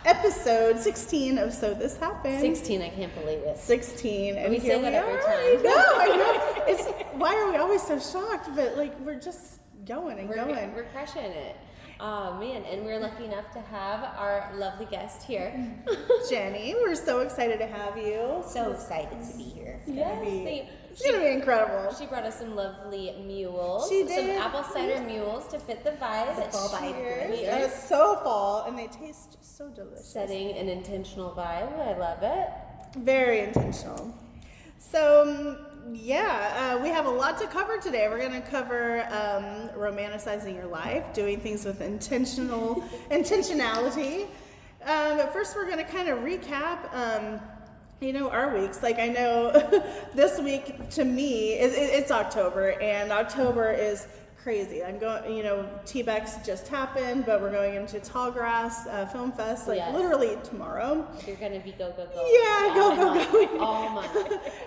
Episode 16 of So This Happened. 16, I can't believe it. 16. And we say that every time. I know. It's, why are we always so shocked? But like, we're just going and going. We're crushing it. Oh man, and we're lucky enough to have our lovely guest here. Jenni, we're so excited to have you. So excited to be here. It's going to be incredible. She brought us some lovely mules. She did. Some apple cider mules to fit the vibe. The fall vibe. And it's so fall, and they taste so delicious. Setting an intentional vibe. I love it. Very intentional. So, we have a lot to cover today. We're going to cover romanticizing your life, doing things with intentionality. But first, we're going to kind of recap, our weeks. Like, I know this week, to me, it's October, and October is crazy. I'm going, TBEX just happened, but we're going into Tallgrass Film Fest, literally tomorrow. You're going to be go. Yeah, go. All month.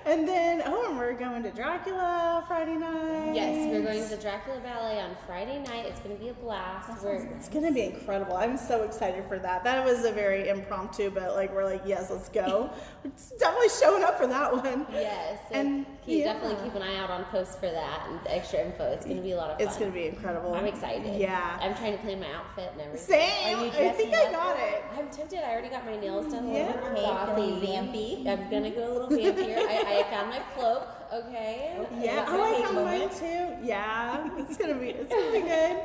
And then, and we're going to Dracula Friday night. Yes, we're going to the Dracula Ballet on Friday night. It's going to be a blast. It's going to be incredible. I'm so excited for that. That was a very impromptu, but we're like, yes, let's go. We're definitely showing up for that one. Yes, and definitely keep an eye out on posts for that and extra info. It's going to be a lot of fun. It's going to be incredible. I'm excited. Yeah. I'm trying to plan my outfit and everything. Same. I think I got it. I'm tempted. I already got my nails done. Yeah. Feeling vampy. I'm going to go a little vampier. I found my cloak. Okay. Yeah. I found mine too. Yeah. It's gonna be good.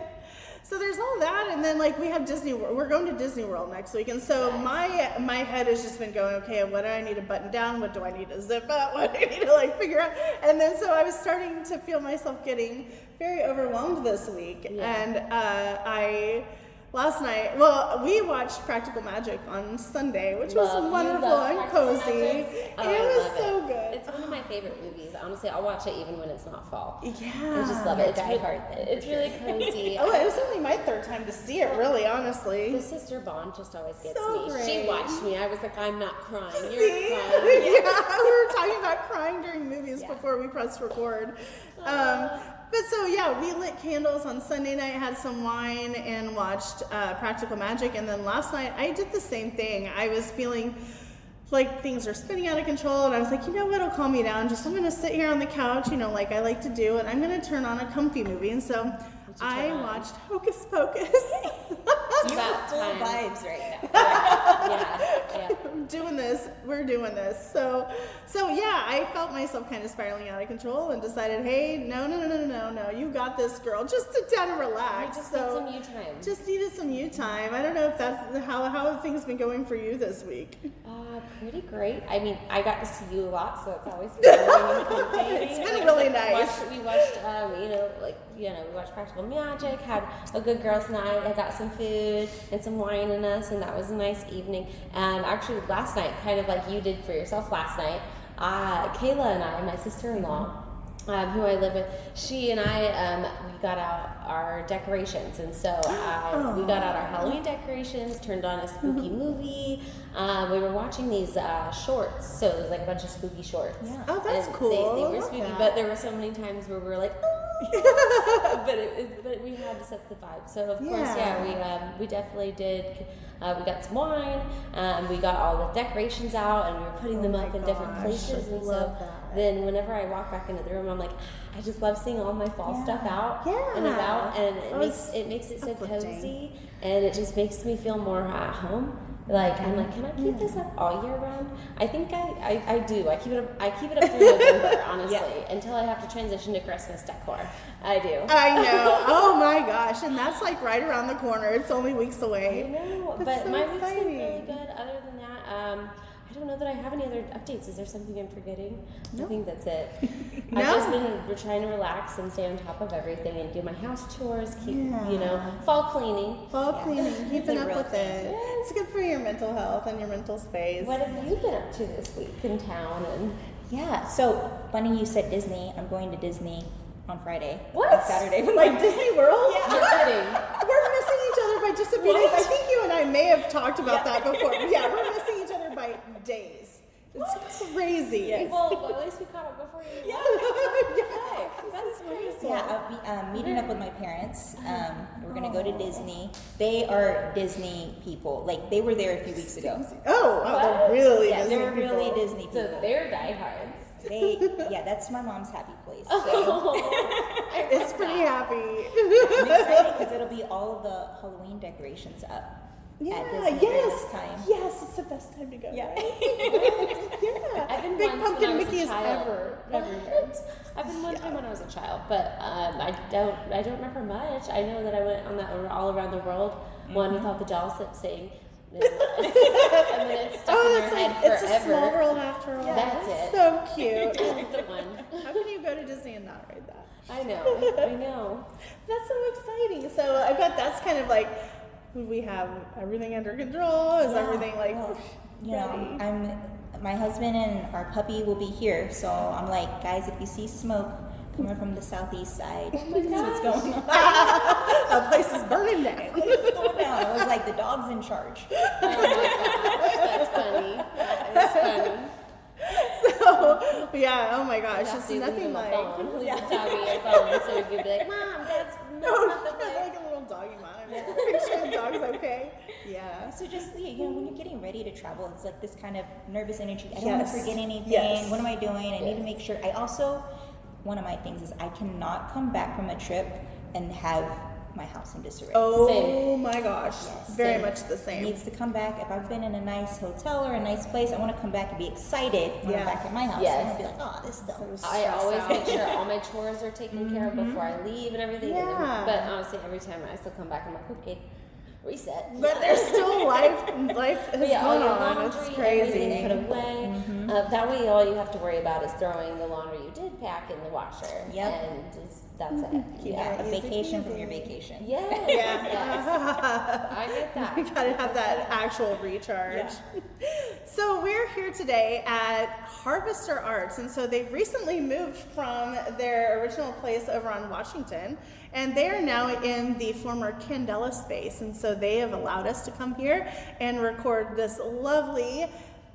So there's all that, and then we have Disney. We're going to Disney World next week, and so my head has just been going, okay, what do I need to button down? What do I need to zip up? What do I need to figure out? And then so I was starting to feel myself getting very overwhelmed this week, and last night, we watched Practical Magic on Sunday, which was wonderful and cozy. It was so good. It's one of my favorite movies. Honestly, I'll watch it even when it's not fall. Yeah. I just love it. It's really cozy. It was only my third time to see it, really, honestly. The sister bond just always gets so me. Great. She watched me. I was like, I'm not crying. You're crying. Yeah, we were talking about crying during movies before we pressed record. But so, we lit candles on Sunday night, had some wine, and watched Practical Magic. And then last night, I did the same thing. I was feeling like things are spinning out of control, and I was like, you know what'll calm me down? I'm going to sit here on the couch, like I like to do, and I'm going to turn on a comfy movie. And so I watched Hocus Pocus. You got full vibes right now. Yeah. We're doing this. So I felt myself kind of spiraling out of control and decided, hey, no, you got this, girl. Just sit down and relax. I just need some you time. Just needed some you time. I don't know if that's how have things been going for you this week? Pretty great. I mean, I got to see you a lot, so it's always been It's been really nice. We watched, we watched Practical Magic, had a good girls' night. I got some food and some wine in us, and that was a nice evening. And actually, last night, kind of like you did for yourself last night, Kayla and I, my sister-in-law, who I live with, she and I, we got out our decorations, and so we got out our Halloween decorations, turned on a spooky movie. We were watching these shorts, so there's a bunch of spooky shorts. Yeah. Oh, that's and cool. They were spooky, but there were so many times where we were like, but we had to set the vibe. So of course, we definitely did. We got some wine, we got all the decorations out, and we were putting them up in different places. And so then whenever I walk back into the room, I'm like, I just love seeing all my fall stuff out and about, and it makes it so cozy, and it just makes me feel more at home. I'm like, can I keep this up all year round? I think I do. I keep it up through November, honestly, until I have to transition to Christmas decor. I do. I know. Oh my gosh, and that's right around the corner. It's only weeks away. I know, that's but so my week's been exciting. really good. Other than that, I don't know that I have any other updates. Is there something I'm forgetting? No. I think that's it. No. We're trying to relax and stay on top of everything and do my house chores, fall cleaning. Keeping up with it. It's good for your mental health and your mental space. What have you been up to this week in town? And so funny you said Disney. I'm going to Disney on Friday. What? On Saturday. Disney World? Yeah. You're kidding. We're missing each other by just a few days. I think you and I may have talked about that before. Yeah, we're missing each other by days. It's crazy. Yes. Well, at least we caught up before you. Yeah. That's crazy. Yeah, meeting up with my parents. We're gonna go to Disney. They are Disney people. Like they were there a few weeks ago. They're really Yeah, Disney they're really people. Disney people. So they're diehards. That's my mom's happy place. So. It's pretty happy. I'm excited because it'll be all of the Halloween decorations up. At Disney during this time. Yes, it's the best time to go. Yeah. Right? Yeah. I've been Big once Pumpkin when I was Mickey a is child. everywhere. I've been one time when I was a child, but I don't remember much. I know that I went on that all around the world, one with all the dolls that sing. And then it's stuck in your head it's forever. a small world after all. That's it. So cute. That's the one. How can you go to Disney and not ride that? I know. That's so exciting. So I bet that's kind of like, we have everything under control. Is everything like ready? My husband and our puppy will be here, so I'm like, guys, if you see smoke coming from the southeast side, that's what's going on. The place is burning down. What's going down? I was like, the dog's in charge. Oh my gosh, that's funny. That is funny. So yeah, oh my gosh, it's nothing like Leave the doggy a phone so you can be like, Mom, that's not the way. like a little doggy mom. Make sure the dog's okay. Yeah. So just when you're getting ready to travel, it's like this kind of nervous energy. I don't want to forget anything. Yes. What am I doing? I need to make sure. I also, one of my things is I cannot come back from a trip and have my house in disarray. Oh Same. my gosh, Yes. very Same. much the It same. needs to come back. If I've been in a nice hotel or a nice place, I want to come back and be excited when I'm back at my house. Yes. I want to be like, oh, this stuff. I always make sure all my chores are taken care of before I leave and everything. And Yeah. then, but honestly, every time I still come back, I'm like, okay, reset. But there's still life has all gone your on. laundry, It's everything crazy. put away. That way, all you have to worry about is throwing the laundry you did pack in the washer. Yep. And that's it. Yeah, a Easy vacation from peasy. your vacation. Yes. Yeah. Yes. I get that. You gotta have that actual recharge. So we're here today at Harvester Arts, and so they've recently moved from their original place over on Washington, and they are now in the former Candela space, and so they have allowed us to come here and record this lovely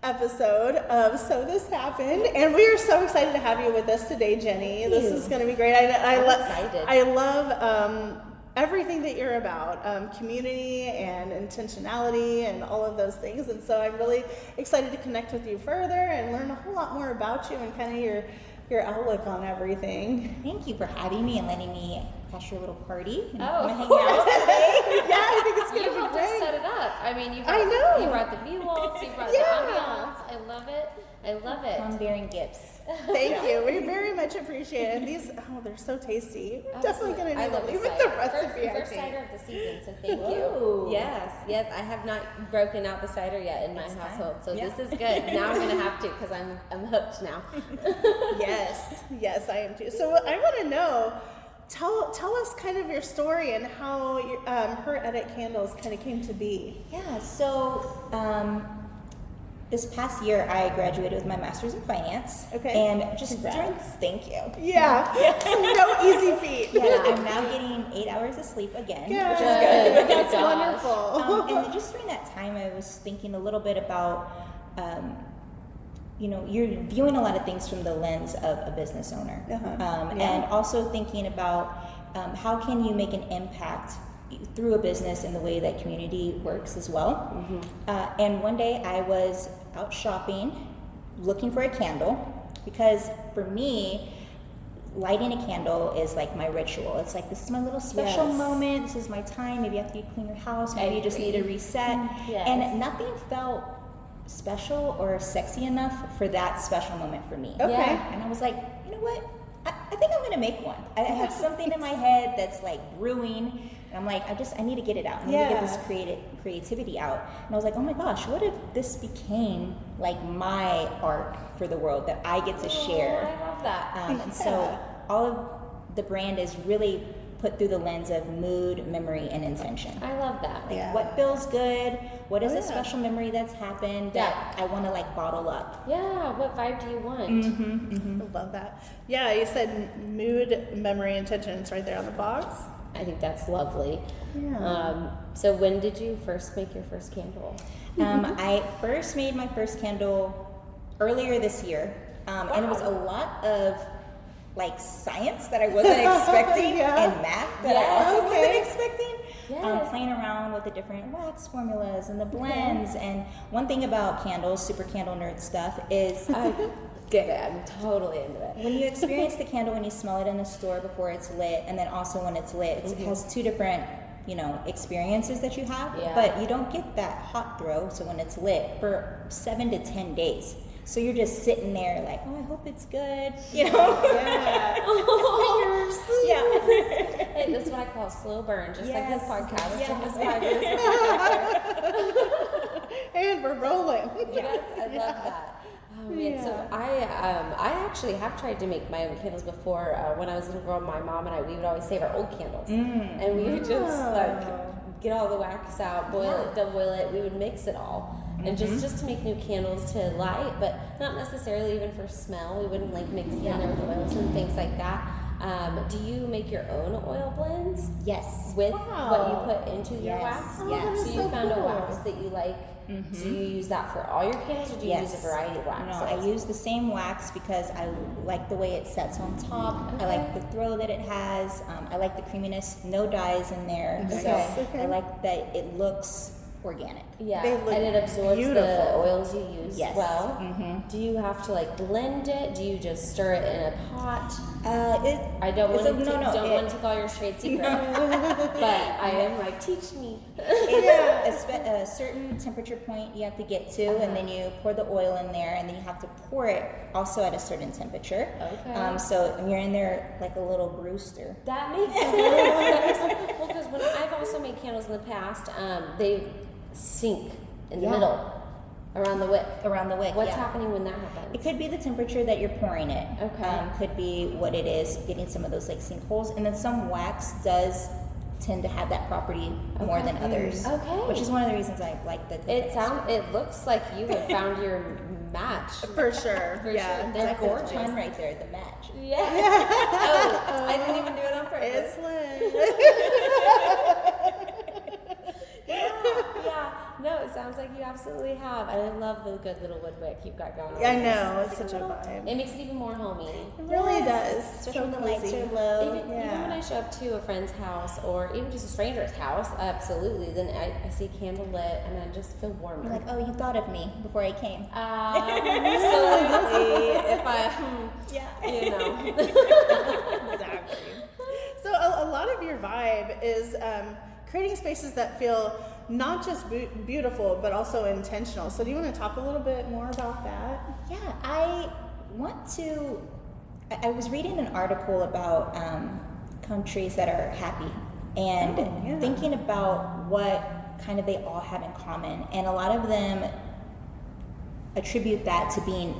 episode of So This Happened, and we are so excited to have you with us today, Jenny. This is going to be great. I'm excited. I love everything that you're about, community and intentionality and all of those things, and so I'm really excited to connect with you further and learn a whole lot more about you and kind of your outlook on everything. Thank you for having me and letting me crash your little party. And Oh, hang of course. out today. Yeah, I think it's going You to be helped us great. set it up. I mean, you I know. You brought the mules, you brought Yeah. the ambiance. I love it. I love it. I'm bearing gifts. Thank you. We very much appreciate it. And these, they're so tasty. We're definitely going to I need love to leave the with the cider. recipe, I First think. cider of the season, so thank Whoa. you. Yes, I have not broken out the cider yet in my Next time. household, so Yeah. this is good. Now I'm gonna have to because I'm hooked now. Yes, I am too. So I want to know, tell us kind of your story and how Her Edit Candles kind of came to be. Yeah, so this past year I graduated with my master's in finance. Okay. And just Congrats. thank you. Yeah, no easy feat. Yeah, I'm now getting 8 hours of sleep again, Good. which is good. Oh my That's gosh. wonderful. And just during that time, I was thinking a little bit about, you're viewing a lot of things from the lens of a business owner, and also thinking about how can you make an impact through a business in the way that community works as well. And one day I was out shopping, looking for a candle, because for me, lighting a candle is like my ritual. It's like, this is my little special Yes. moment. This is my time. Maybe after you clean your house, maybe you just need a reset. Yes. And nothing felt special or sexy enough for that special moment for me. Okay. Yeah. And I was like, you know what? I think I'm gonna make one. I have something in my head that's like brewing, and I'm like, I need to get it out. I need to get this creativity out. And I was like, oh my gosh, what if this became like my art for the world that I get to share? I love that. And so all of the brand is really put through the lens of mood, memory, and intention. I love that. Yeah. What feels good? What is Oh, a yeah. special memory that's happened that I want to like bottle up? Yeah, what vibe do you want? I love that. Yeah, you said mood, memory, intention. It's right there on the box. I think that's lovely. Yeah. So when did you first make your first candle? I first made my first candle earlier this year, and it was a lot of like science that I wasn't expecting and math that I also wasn't expecting. Playing around with the different wax formulas and the blends. And one thing about candles, super candle nerd stuff, is I get it. I'm totally into it. when you experience the candle, when you smell it in the store before it's lit, and then also when it's lit, it has two different, you know, experiences that you have. But you don't get that hot throw. So when it's lit for 7 to 10 days. So you're just sitting there like, oh, I hope it's good, you know? Hey, that's what I call a slow burn, just like this podcast. Yeah. Took us 5 years. And we're rolling. Yes, I love that. Oh man, so I actually have tried to make my own candles before. When I was a little girl, my mom and I, we would always save our old candles, and we would just like get all the wax out, boil it, double boil it. We would mix it all. And just to make new candles to light, but not necessarily even for smell. We wouldn't like mix in their oils and things like that. Do you make your own oil blends? Yes. With what you put into your wax? Yes. So you found a wax that you like. Do you use that for all your candles, or do you use a variety of waxes? No, I use the same wax because I like the way it sets on top. I like the throw that it has. I like the creaminess. No dyes in there. So I like that it looks organic. Yeah, They look and it absorbs beautiful. the oils you use well. Mm-hmm. Do you have to like blend it? Do you just stir it in a pot? I don't want to take all your trade secrets, but I am like, teach me. It's a certain temperature point you have to get to, and then you pour the oil in there, and then you have to pour it also at a certain temperature. Okay. So you're in there like a little brewster. That makes sense. Well, because when I've also made candles in the past, they sink in the middle, around the wick. Around the wick. What's happening when that happens? It could be the temperature that you're pouring it. Okay. Could be what it is, getting some of those like sinkholes, and then some wax does tend to have that property more than others. Okay. Which is one of the reasons I like the. It looks like you have found your match. For sure. For yeah. sure. They're Like gorgeous. the pun right there, the match. Yeah. Oh, I didn't even do it on purpose. It's lit. Yeah. No, it sounds like you absolutely have. And I love the good little wood wick you've got going on. I know, it's such a vibe. It makes it even more homey. It really does. Especially So when the lights cozy. are low. Even when I show up to a friend's house or even just a stranger's house, absolutely, then I see a candle lit and I just feel warmer. You're like, oh, you thought of me before I came. Absolutely. If I, you know. Exactly. So a lot of your vibe is creating spaces that feel not just beautiful, but also intentional. So do you want to talk a little bit more about that? Yeah, I was reading an article about countries that are happy and thinking about what kind of they all have in common. And a lot of them attribute that to being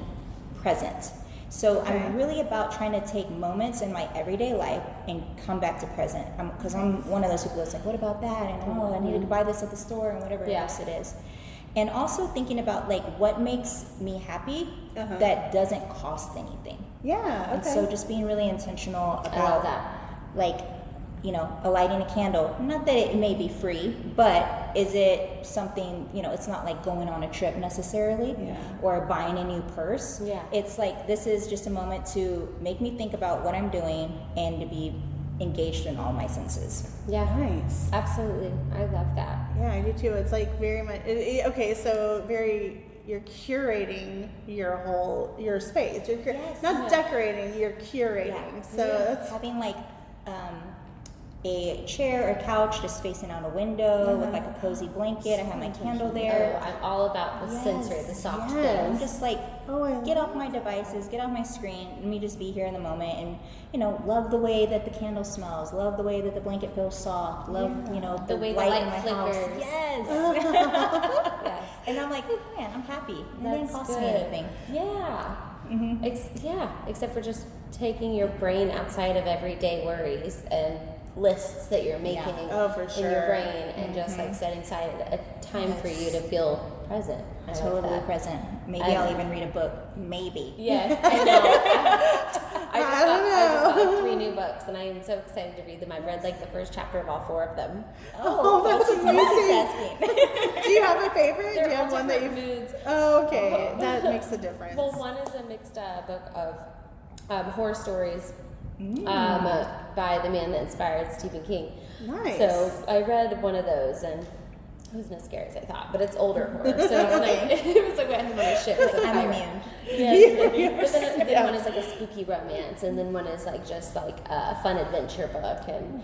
present. So I'm really about trying to take moments in my everyday life and come back to present. Because I'm one of those people that's like, what about that? And I need to buy this at the store and whatever else it is. And also thinking about like what makes me happy that doesn't cost anything. Yeah. And so just being really intentional I love about that. like, you know, lighting a candle. Not that it may be free, but is it something, you know, it's not like going on a trip necessarily or buying a new purse. Yeah. It's like this is just a moment to make me think about what I'm doing and to be engaged in all my senses. Yeah. Nice. Absolutely. I love that. Yeah, I do too. It's like very much, okay, so you're curating your space. You're not decorating, you're curating. So that's having like a chair or couch just facing out a window with like a cozy blanket. I have my candle there. Oh, I'm all about the sensory, the soft I'm things. just like, get off my devices, get off my screen, let me just be here in the moment and, you know, love the way that the candle smells, love the way that the blanket feels soft, love, you know, the way the light light in my flickers. house. Yes. Yes. And I'm like, oh man, I'm happy. It didn't That's cost good. me anything. Yeah. Except for just taking your brain outside of everyday worries and lists that you're making in your brain and just like setting aside a time for you to feel present. I love Totally that. present. Maybe I'll even read a book. Maybe. Yes, I know. I just got 3 new books and I am so excited to read them. I read like the first chapter of all 4 of them. Oh, that's amazing. Multitasking. Do you have a favorite? They're Do you have all one that different you moods. Oh, okay. That makes a difference. Well, one is a mixed book of horror stories by the man that inspired Stephen King. Nice. So I read one of those, and it wasn't as scary as I thought, but it's older horror, so it's like, it was like I had my shit. I'm immune. Yes. But then one is like a spooky romance, and then one is like just like a fun adventure book, and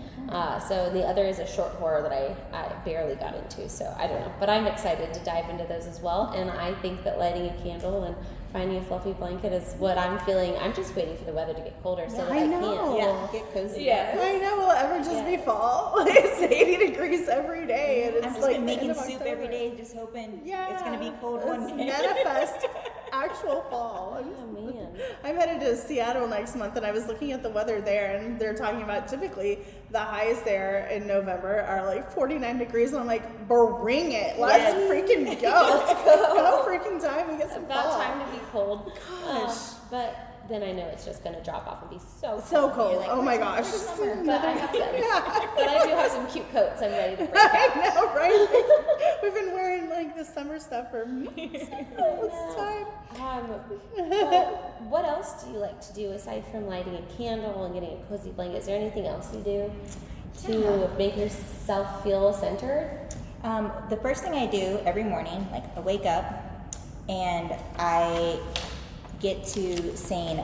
so the other is a short horror that I barely got into, so I don't know. But I'm excited to dive into those as well, and I think that lighting a candle and finding a fluffy blanket is what I'm feeling. I'm just waiting for the weather to get colder so that I can. Get cozy. Yeah. I know. Will it ever just be fall? It's 80 degrees every day, and it's I'm just like been making end of soup October. every day, just hoping it's going to be cold one day. Manifest actual fall. Oh man. I'm headed to Seattle next month, and I was looking at the weather there, and they're talking about typically the highs there in November are like 49 degrees, and I'm like, bring it. Let's freaking go. Let's go. Go freaking time and get some About fall. time to be cold. Gosh. But then I know it's just going to drop off and be so So cold. You're like, Oh my "Where's gosh. summer?" But I have some. Yeah. But I do have some cute coats I'm ready to break I out. know, right? We've been wearing like the summer stuff for months. It's time. But what else do you like to do aside from lighting a candle and getting a cozy blanket? Is there anything else you do to make yourself feel centered? The first thing I do every morning, like I wake up and I get to saying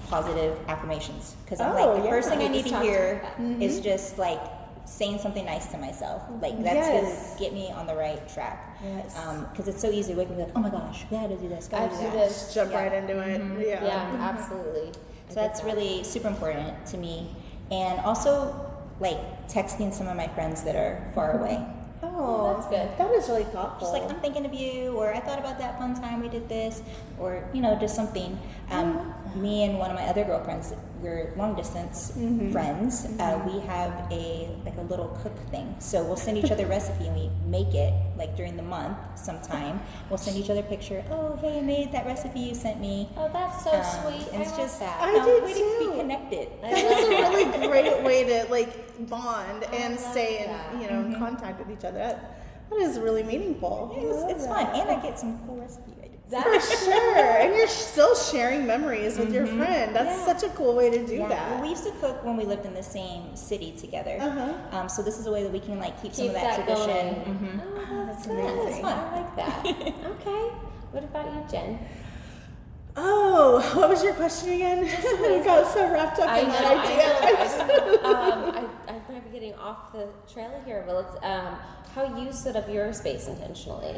positive affirmations, because I'm like, the first thing I need to hear is just like saying something nice to myself. Like that's gonna get me on the right track. Yes. Because it's so easy to wake up and be like, oh my gosh, gotta do this, gotta do that. this. Jump right into it. Yeah. Yeah, absolutely. So that's really super important to me. And also like texting some of my friends that are far away. Oh, that's good. That is really thoughtful. Just like, I'm thinking of you, or I thought about that fun time we did this, or, you know, just something. Me and one of my other girlfriends, we're long distance friends. We have a little cook thing. So we'll send each other a recipe and we make it like during the month sometime. We'll send each other a picture. Oh, hey, I made that recipe you sent me. Oh, that's so sweet. And it's just that. I do way too. to be connected. That is a really great way to like bond and stay in, in contact with each other. That is really meaningful. It's fun, and I get some cool recipe ideas. For sure. And you're still sharing memories with your friend. That's such a cool way to do that. Well, we used to cook when we lived in the same city together. So this is a way that we can like keep some of that tradition. Oh, that's good. nice. It's fun. I like that. Okay. What about you, Jen? Oh, what was your question again? I got so wrapped up in that idea. I might be getting off the trail here, but let's how you set up your space intentionally.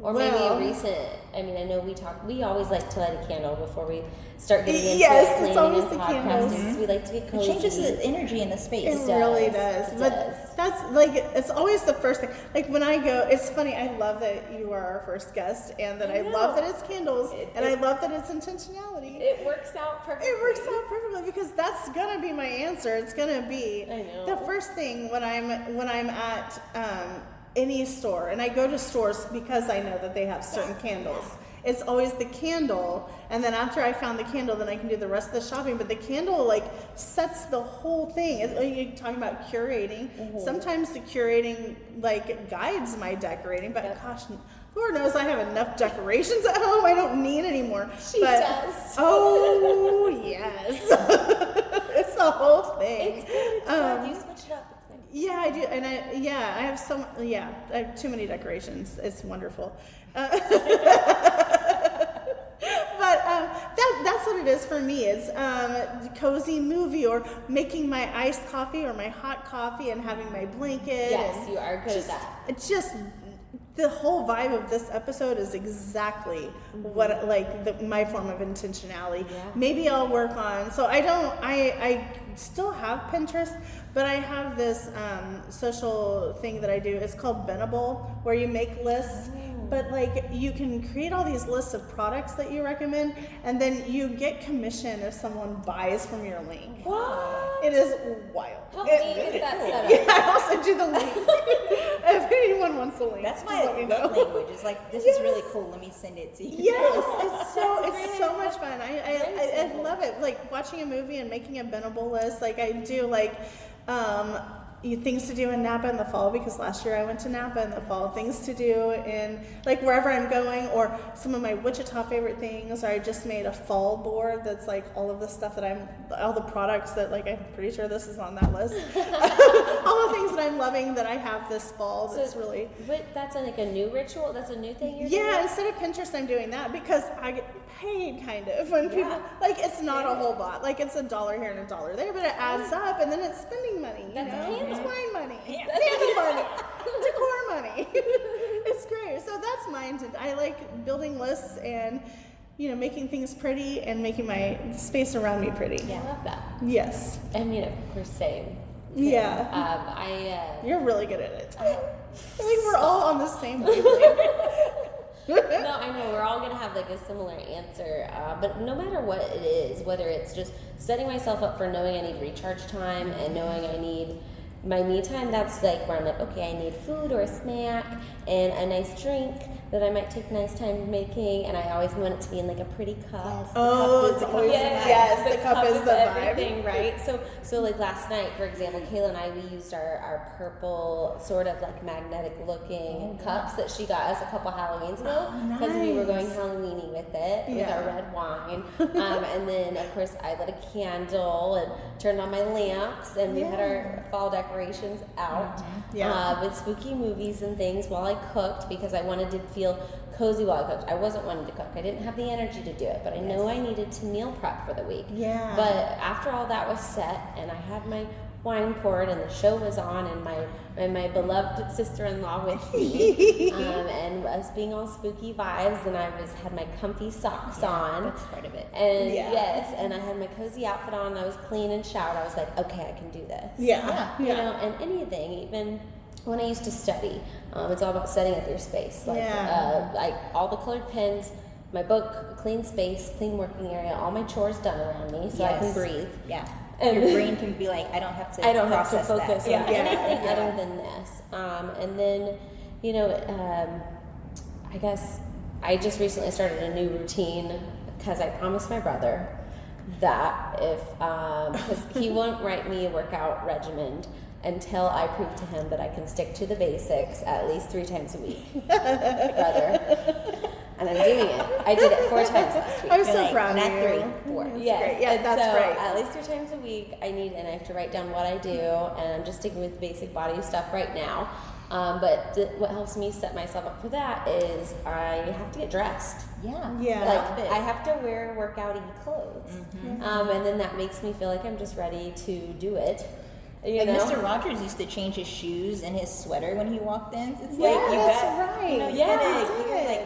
Or maybe a recent, I mean, I know we always like to light a candle before we start getting into it's always planning the and candles. podcasting. We like to get It cozy. changes the energy in the space. It really does. It But does. that's like, it's always the first thing. Like when I go, it's funny, I love that you are our first guest, and that I love that it's candles, and I love that it's intentionality. It works out perfectly. It works out perfectly because that's gonna be my answer. It's gonna be I know. the first thing when I'm at any store, and I go to stores because I know that they have certain candles. It's always the candle, and then after I found the candle, then I can do the rest of the shopping. But the candle like sets the whole thing. You're talking about curating. Sometimes the curating like guides my decorating, but gosh, Lord knows I have enough decorations at home. I don't need any more. She does. Oh yes, it's the whole thing. It's good. It's good. You switch it up. It's nice. Yeah, I do, and I have too many decorations. It's wonderful. But that's what it is for me. It's cozy movie, or making my iced coffee or my hot coffee and having my blanket. Yes, and you are good at that. It's just the whole vibe of this episode is exactly what my form of intentionality. Yeah. Maybe I'll work on. So I still have Pinterest, but I have this social thing that I do. It's called Benable, where you make lists. But like you can create all these lists of products that you recommend, and then you get commission if someone buys from your link. What? It is wild. Help me get that set up. Yeah, I'll send you the link. If anyone wants the link, That's just my let me know. love language. It's like, this is really cool. Let me send it to you. Yes, it's so much fun. I love it. Like watching a movie and making a Benable list. Like I do things to do in Napa in the fall, because last year I went to Napa in the fall. Things to do in like wherever I'm going, or some of my Wichita favorite things. Or I just made a fall board that's like all of the stuff that all the products that like I'm pretty sure this is on that list. All the things that I'm loving that I have this fall. That's really. But that's like a new ritual. That's a new thing you're doing. Yeah, instead of Pinterest, I'm doing that because I get paid kind of when people like it's not a whole lot. Like it's $1 here and $1 there, but it adds up, and then it's spending money. It's wine money, candle money, decor money. It's great. So that's mine. I like building lists and making things pretty and making my space around me pretty. Yeah, I love that. Yes. I mean, of course, same. Yeah. You're really good at it. I think we're all on the same wavelength. No, I know we're all gonna have like a similar answer, but no matter what it is, whether it's just setting myself up for knowing I need recharge time and knowing I need my me time, that's like where I'm like, okay, I need food or a snack and a nice drink that I might take nice time making, and I always want it to be in like a pretty cup. Yes, the cup is the everything, right? So like last night, for example, Kayla and I, we used our purple sort of like magnetic looking cups that she got us a couple Halloweens ago, because we were going Halloweeny with it, with our red wine. And then of course I lit a candle and turned on my lamps, and we had our fall decorations out with spooky movies and things while I cooked, because I wanted to feel cozy while I cooked. I wasn't wanting to cook. I didn't have the energy to do it, but I know I needed to meal prep for the week. Yeah. But after all that was set, and I had my wine poured, and the show was on, and my beloved sister-in-law with me, and us being all spooky vibes, and I had my comfy socks on. That's part of it. And and I had my cozy outfit on. I was clean and showered. I was like, okay, I can do this. And anything, even when I used to study, it's all about setting up your space. Like all the colored pens, my book, clean space, clean working area, all my chores done around me, so I can breathe. Yeah. And your brain can be like, I don't have to focus on anything other than this. And then, I guess I just recently started a new routine, because I promised my brother that because he won't write me a workout regimen until I prove to him that I can stick to the basics at least 3 times a week. Brother. And I'm doing it. I did it 4 times last week. I'm so proud of you. Not 3, 4. Yes. Yeah, that's great. At least 3 times a week, and I have to write down what I do, and I'm just sticking with basic body stuff right now. But what helps me set myself up for that is I have to get dressed. Like I have to wear workout-y clothes, and then that makes me feel like I'm just ready to do it. Mr. Rogers used to change his shoes and his sweater when he walked in. It's right.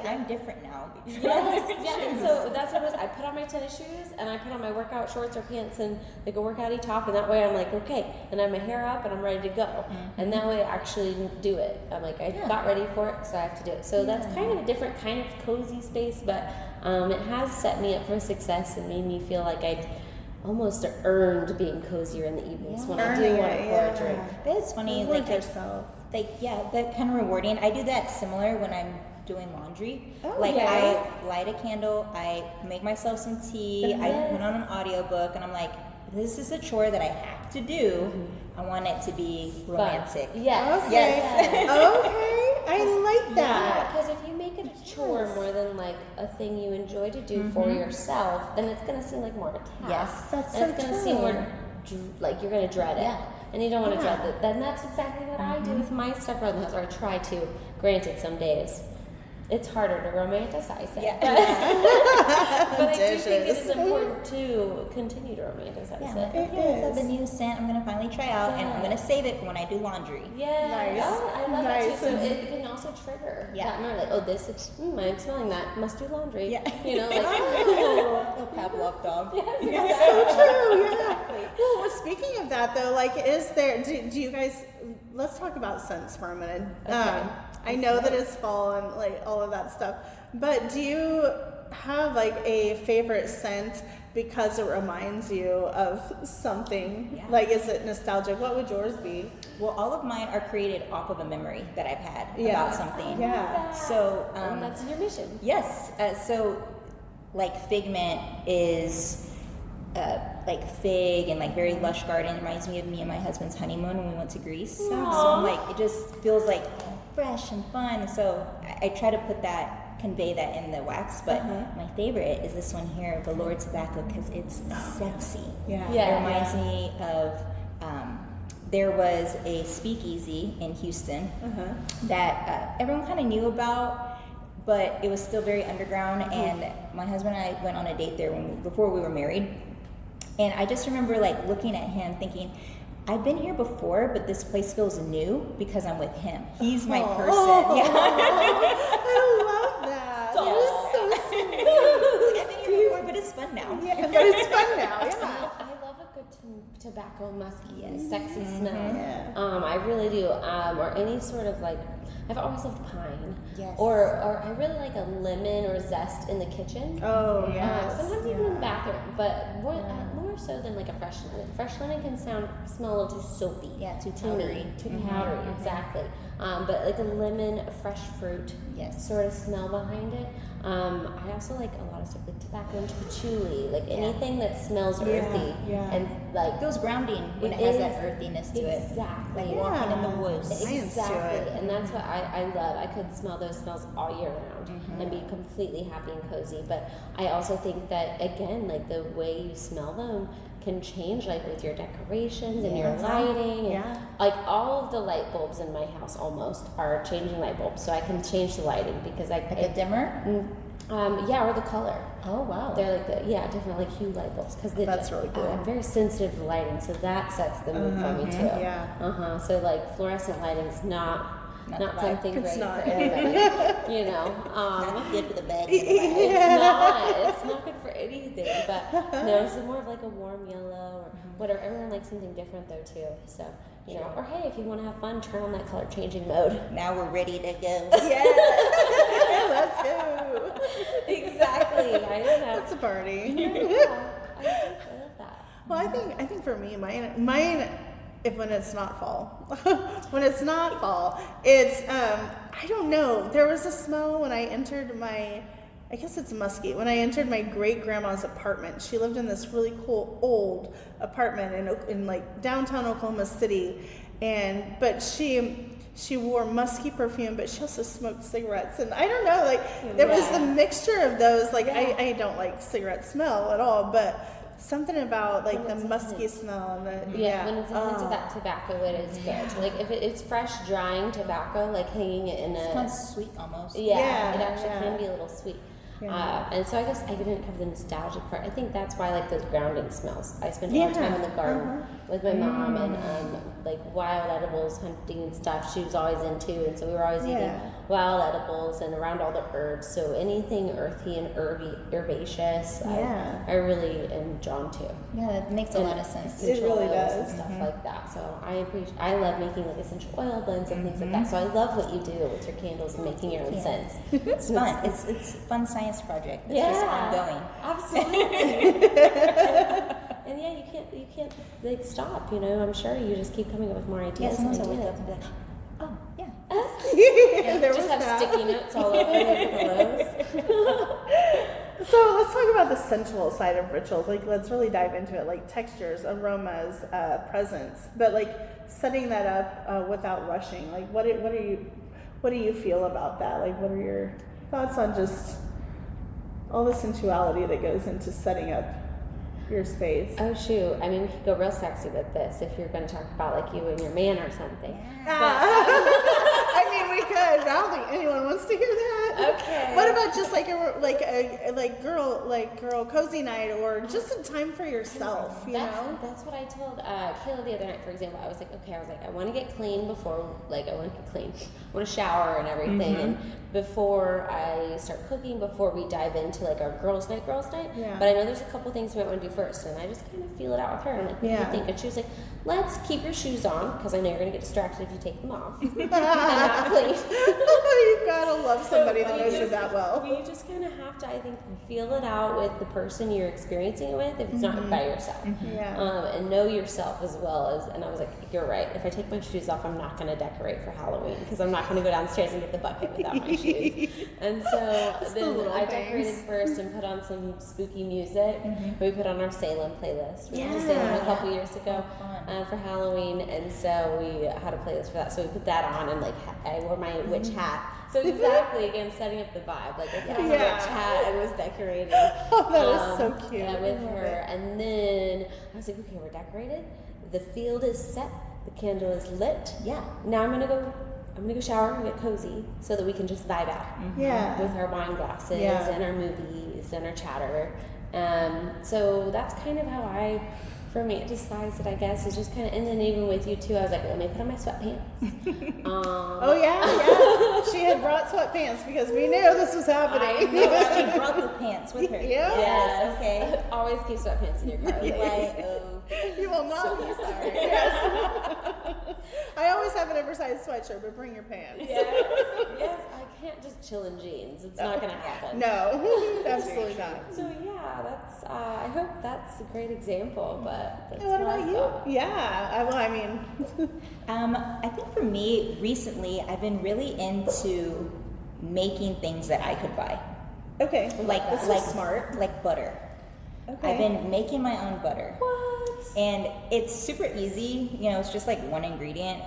I'm different now. And so that's what it was. I put on my tennis shoes, and I put on my workout shorts or pants and like a workout-y top, and that way I'm like, okay, and I have my hair up and I'm ready to go. And that way I actually do it. I'm like, I got ready for it, so I have to do it. So that's kind of a different kind of cozy space, but it has set me up for success and made me feel like I almost earned being cozier in the evenings when I do want to pour a drink. That's funny. Yourself. That kind of rewarding. I do that similar when I'm doing laundry. I light a candle, I make myself some tea, I put on an audiobook, and I'm like, this is a chore that I have to do. I want it to be romantic. Yes. Okay. I like that. Because if you make it a chore more than like a thing you enjoy to do for yourself, then it's going to seem like more of a task. Yes, that's and it's going to seem more like you're going to dread it. And you don't want to dread it. Then that's exactly what I do with my stuff around the house, or I try to. Granted, some days it's harder to romanticize it. But I do think it is important to continue to romanticize it. It is. The new scent I'm going to finally try out, and I'm going to save it for when I do laundry. Nice. Oh, I love that too. So it can also trigger that memory, like, oh, this is, I'm smelling that, must do laundry. Little Pavlov dog. Yes, so true. Exactly. Well, speaking of that though, like, is there? Do you guys? Let's talk about scents for a minute. I know that it's fall and like all of that stuff, but do you have like a favorite scent because it reminds you of something? Like, is it nostalgic? What would yours be? Well, all of mine are created off of a memory that I've had about something. So that's your mission. Yes. So like Figment is like fig and like very lush garden. It reminds me of me and my husband's honeymoon when we went to Greece. So Aww. I'm like, it just feels like fresh and fun. So I try to convey that in the wax, but my favorite is this one here, Velour Tobacco, because it's sexy. Yeah. It reminds me of there was a speakeasy in Houston that everyone kind of knew about, but it was still very underground. And my husband and I went on a date there before we were married, and I just remember like looking at him thinking, I've been here before, but this place feels new because I'm with him. He's my person. I love that. That is so sweet. I've been here before, but it's fun now. Yeah, but it's fun now. Yeah. I love a good tobacco musky and sexy smell. Yeah. I really do. Or any sort of like, I've always loved pine. Yes. Or I really like a lemon or zest in the kitchen. Oh, yes. Sometimes even in the bathroom, but more so than like a fresh linen. Fresh linen can smell a little too soapy. Yeah, too to me. powdery. Too powdery, exactly. But like a lemon, a fresh fruit sort of smell behind it. I also like a lot of stuff like tobacco and patchouli, like anything that smells earthy and like It feels grounding when it has that earthiness to it. Exactly. Like walking in the woods. Exactly. And that's what I love. I could smell those smells all year round and be completely happy and cozy. But I also think that, again, like the way you smell them can change, like with your decorations and your lighting. And like all of the light bulbs in my house almost are changing light bulbs. So I can change the lighting because I Like a dimmer? or the color. Oh, wow. They're like different like hue light bulbs because That's really cool. I'm very sensitive to lighting, so that sets the mood for me too. Yeah. So like fluorescent lighting is not something great not. for everybody. You know. Not good for the bed. It's not good for anything. But no, it's more of like a warm yellow or whatever. Everyone likes something different though too. So. You know, or hey, if you want to have fun, turn on that color changing mode. Now we're ready to go. Yeah. Let's go. Exactly. I don't know. It's a party. I love that. Well, I think for me, mine, if when it's not fall, it's I don't know. There was a smell when I entered I guess it's musky. When I entered my great grandma's apartment, she lived in this really cool old apartment in like downtown Oklahoma City, but she wore musky perfume, but she also smoked cigarettes, and I don't know, like there was the mixture of those. Like I don't like cigarette smell at all, but something about like the musky smell and the when it's a hint of that tobacco, it is good. Like if it's fresh drying tobacco, like hanging it in It's kind of sweet almost. it actually can be a little sweet. And so I guess I didn't cover the nostalgic part. I think that's why I like those grounding smells. I spent a lot of time in the garden with my mom and like wild edibles, hunting and stuff. She was always into, and so we were always eating wild edibles and around all the herbs. So anything earthy and herbaceous, I really am drawn to. Yeah, that makes a lot of sense. It really does. And stuff like that. So I love making like essential oil blends and things like that. So I love what you do with your candles and making your own scents. It's fun. It's a fun science project. It's just ongoing. Absolutely. And you can't like stop, you know. I'm sure you just keep coming up with more ideas. Sometimes I wake up and be like, oh, yeah. Just have sticky notes all over the pillows. So let's talk about the sensual side of rituals. Like, let's really dive into it, like textures, aromas, presence, but like setting that up without rushing. Like, what do you feel about that? Like, what are your thoughts on just all the sensuality that goes into setting up your space? Oh shoot! I mean, we could go real sexy with this if you're going to talk about like you and your man or something. I mean, we could. I don't think anyone wants to hear that. Okay. What about just like a girl cozy night, or just some time for yourself? You know. That's what I told Kayla the other night. For example, I was like, I want to get clean before, like, I want to shower and everything, and before I start cooking, before we dive into like our girls' night. Yeah. But I know there's a couple things we might want to do first, and I just kind of feel it out with her. I'm like, what do you think? And she was like, let's keep your shoes on, because I know you're going to get distracted if you take them off. And not clean. You gotta love somebody the notion that well. You just kind of have to, I think, feel it out with the person you're experiencing it with if it's not by yourself. And know yourself as well as, and I was like, you're right. If I take my shoes off, I'm not going to decorate for Halloween because I'm not going to go downstairs and get the bucket without my shoes. And so then I decorated first and put on some spooky music. We put on our Salem playlist. We went to Salem a couple years ago for Halloween, and so we had a playlist for that. So we put that on, and like I wore my witch hat. So exactly, again, setting up the vibe. Like I put on a witch hat and was decorating. Oh, that is so cute. Yeah, with her. And then I was like, okay, we're decorated. The field is set. The candle is lit. Yeah. Now I'm gonna go shower and get cozy so that we can just vibe out. Yeah. With our wine glasses and our movies and our chatter. So that's kind of how I romanticize it, I guess, is just kind of, and then even with you too, I was like, let me put on my sweatpants. Oh yeah. She had brought sweatpants because we knew this was happening. She brought the pants with her. Yeah. Yes. Okay. Always keep sweatpants in your car. Like, oh. You will not be sorry. Yes. I always have an oversized sweatshirt, but bring your pants. Yes, I can't just chill in jeans. It's not gonna happen. No, absolutely not. So yeah, that's. I hope that's a great example. But that's What about I you? thought. Yeah. Well, I mean, I think for me, recently, I've been really into making things that I could buy. okay. This like is smart. Like butter. Okay. I've been making my own butter. What? And it's super easy, it's just like one ingredient,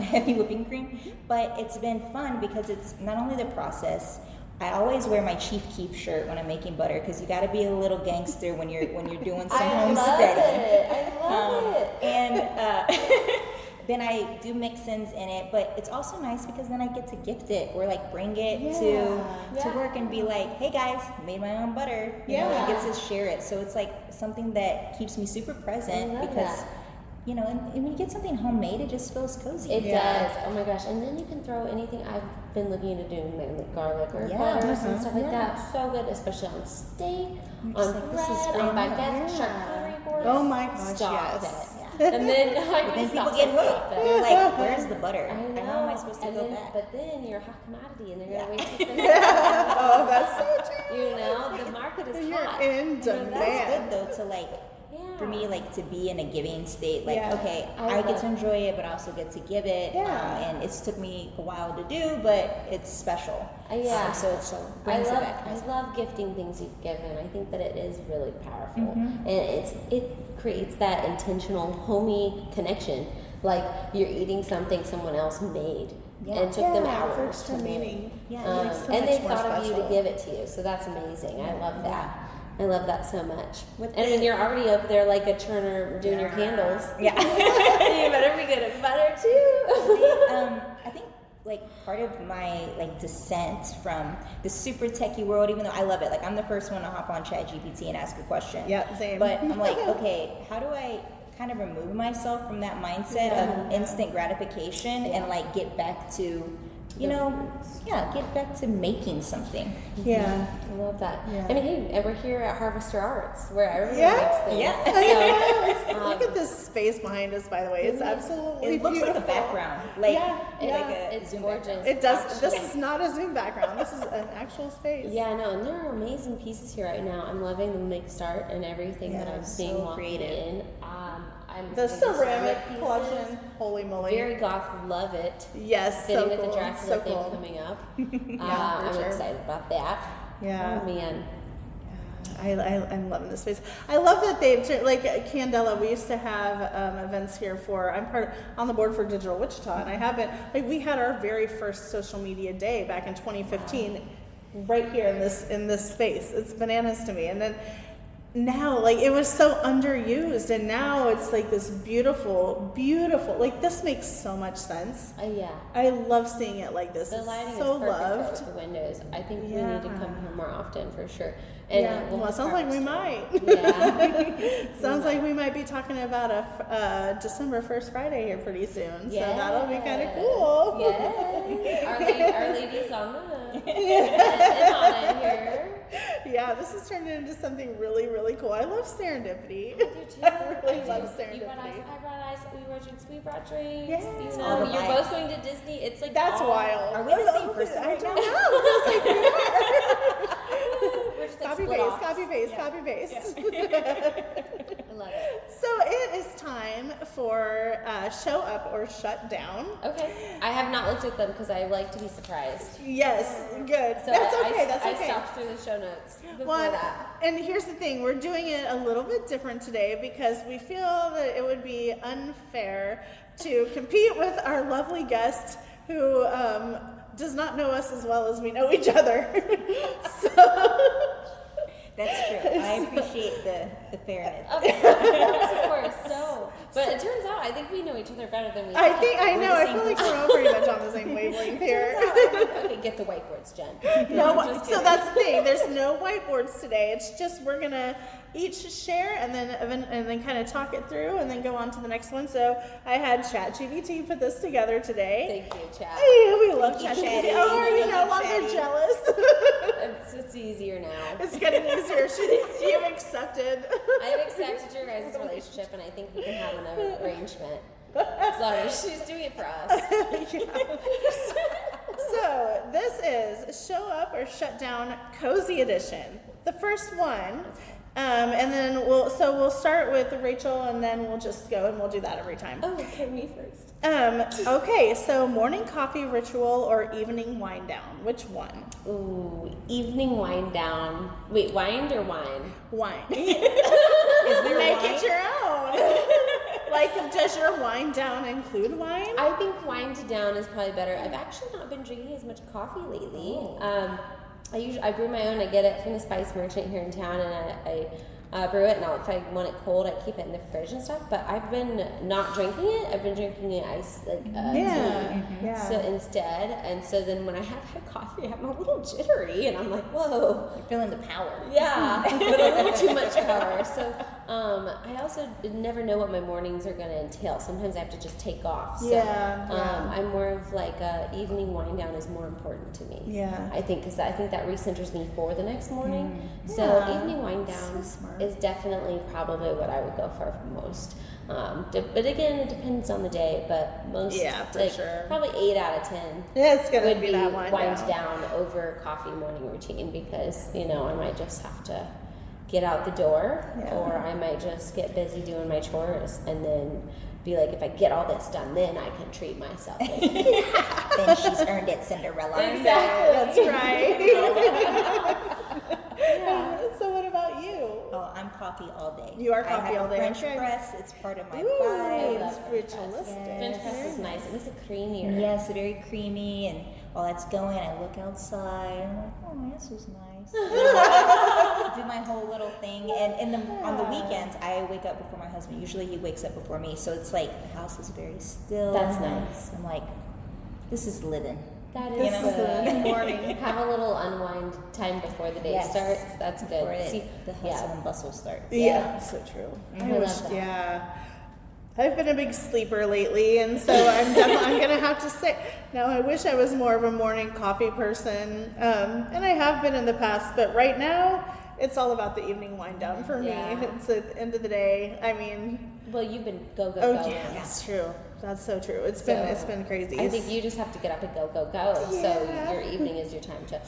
heavy whipping cream. But it's been fun because it's not only the process. I always wear my Chief Keef shirt when I'm making butter because you got to be a little gangster when you're doing some homesteading. I love it. And then I do mix-ins in it, but it's also nice because then I get to gift it or like bring it to work and be like, hey guys, made my own butter. I get to share it. So it's like something that keeps me super present because, and when you get something homemade, it just feels cozy. It does. Oh my gosh. And then you can throw anything. I've been looking into doing like garlic or butters and stuff like that. So good, especially on steak, on bread, on baguettes, charcuterie boards. Oh my gosh, Stop yes. it. And then Then people get hooked. They're like, where's the butter? I know. How am I supposed to go back? But then you're a hot commodity and they're going to wait till Oh, that's so true. the market is You're hot. in That's demand. good though to for me to be in a giving state. Okay, I I get to enjoy it, but I also get to give it. And it's took me a while to do, but it's special. So it brings it back. I love gifting things you've given. I think that it is really powerful, and it creates that intentional homey connection. Like you're eating something someone else made and took them hours to make. And they thought of you to give it to you. So that's amazing. I love that. I love that so much. I mean, you're already up there like a churner doing your candles. Yeah. You better be good at butter too. I think part of my descent from the super techie world, even though I love it, I'm the first one to hop on ChatGPT and ask a question. Yeah, same. But I'm like, okay, how do I kind of remove myself from that mindset of instant gratification and get back to get back to making something. Yeah. I love that. Yeah. I mean, hey, and we're here at Harvester Arts, where everyone makes things. Yeah. So, look at this space behind us, by the way. It's absolutely It looks beautiful. like a background. it's Zoom gorgeous. background. It does. Actually. This is not a Zoom background. This is an actual space. Yeah, no, and there are amazing pieces here right now. I'm loving the Make Start and everything that I'm seeing walking creative. in. I'm The loving ceramic pieces. collection. Holy moly. Very goth, love it. Yes, Fitting so with cool. the Dracula So theme cool. coming up. For I'm sure. excited about that. Yeah. Oh man. I'm loving this space. I love that they've Candela. We used to have events here I'm on the board for Digital Wichita, and I haven't we had our very first social media day back in 2015, right here in this space. It's bananas to me. And then now it was so underused, and now it's this beautiful this makes so much sense. Yeah. I love seeing it like this. The It's lighting so is perfect loved. for the windows. I think we Yeah. need to come here more often for sure. And Well, it sounds like we might. Yeah. Sounds like we might be talking about a December 1st Friday here pretty soon. So that'll be kind of cool. Yes. Our ladies on the in on it here. Yeah, this has turned into something really, really cool. I love serendipity. I do too. I really love serendipity. You brought ice, I brought ice, we brought drinks, we brought drinks. Yes. You All know, the you're vibes. both going to Disney. It's like That's wild. Are we the same person I right don't now? know. Feels like we are. We're just like Copy split paste, off. copy paste, copy paste. I love it. So it is time for show up or shut down. Okay. I have not looked at them because I like to be surprised. Yes, good. So That's okay. I Okay. stopped through the show notes before Well, that. and here's the thing, we're doing it a little bit different today because we feel that it would be unfair to compete with our lovely guest who does not know us as well as we know each other. That's true. I appreciate the fairness. Of course, no. But it turns out I think we know each other better than we I thought. think I We're know. the I same feel like we're all pretty much on the same wavelength here. Okay, get the whiteboards, Jen. No, I'm just so kidding. that's the thing. There's no whiteboards today. It's just we're gonna each share and then kind of talk it through and then go on to the next one. So I had ChatGPT put this together today. Thank you, Chad. Hey, we love Thank you, ChatGPT. Chatty. Oh, are you Thank no you, longer Chatty. jealous? It's easier now. It's getting easier. You've accepted. I've accepted your guys' relationship, and I think we can have an arrangement. As long as she's doing it for us. So this is show up or shut down cozy edition. The first one. And then we'll start with Rachel and then we'll just go and we'll do that every time. Oh, okay, me first. Okay, so morning coffee ritual or evening wind down. Which one? Ooh, evening wind down. Wait, wind or wine? Wine. Is there Make wine? it your own. Like, does your wind down include wine? I think wind down is probably better. I've actually not been drinking as much coffee lately. I brew my own. I get it from the spice merchant here in town, and I brew it. And if I want it cold, I keep it in the fridge and stuff. But I've been not drinking it. I've been drinking it ice tea. Yeah. So instead, and so then when I have had coffee, I'm a little jittery, and I'm like, whoa. You're feeling the power. Yeah, but a little too much power. So I also never know what my mornings are going to entail. Sometimes I have to just take off. So I'm more of like evening wind down is more important to me. Yeah. I think because I think that recenters me for the next morning. So Yeah. evening wind down So smart. is definitely probably what I would go for most. But again, it depends on the day. But most, for sure. probably 8 out of 10 Yeah, it's gonna would be be that wind down. down over coffee morning routine because I might just have to get out the door or I might just get busy doing my chores and then be like, if I get all this done, then I can treat myself. Then she's earned it, Cinderella. That's right. So what about you? Oh, I'm coffee all day. You are I coffee have all day, a French okay. press. It's part of my Ooh, vibe. it's ritualistic. French press is nice. It makes it creamier. Yes, very creamy. And while that's going, I look outside. I'm like, oh, this is nice. Do my whole little thing. And on the weekends, I wake up before my husband. Usually he wakes up before me. So it's like the house is very still. That's nice. I'm like, this is living. That You is know? good. Morning. Have a little unwind time before the day Yes. starts. That's Before good. it, See, the hustle and bustle starts. Yeah, so true. I love that. Yeah. I've been a big sleeper lately, and so I'm gonna have to say. Now, I wish I was more of a morning coffee person, and I have been in the past, but right now it's all about the evening wind down for me. Yeah. It's at the end of the day. I mean, well, you've been go. yeah, that's true. That's so true. It's been crazy. I think you just have to get up and go. Yeah. So your evening is your time to.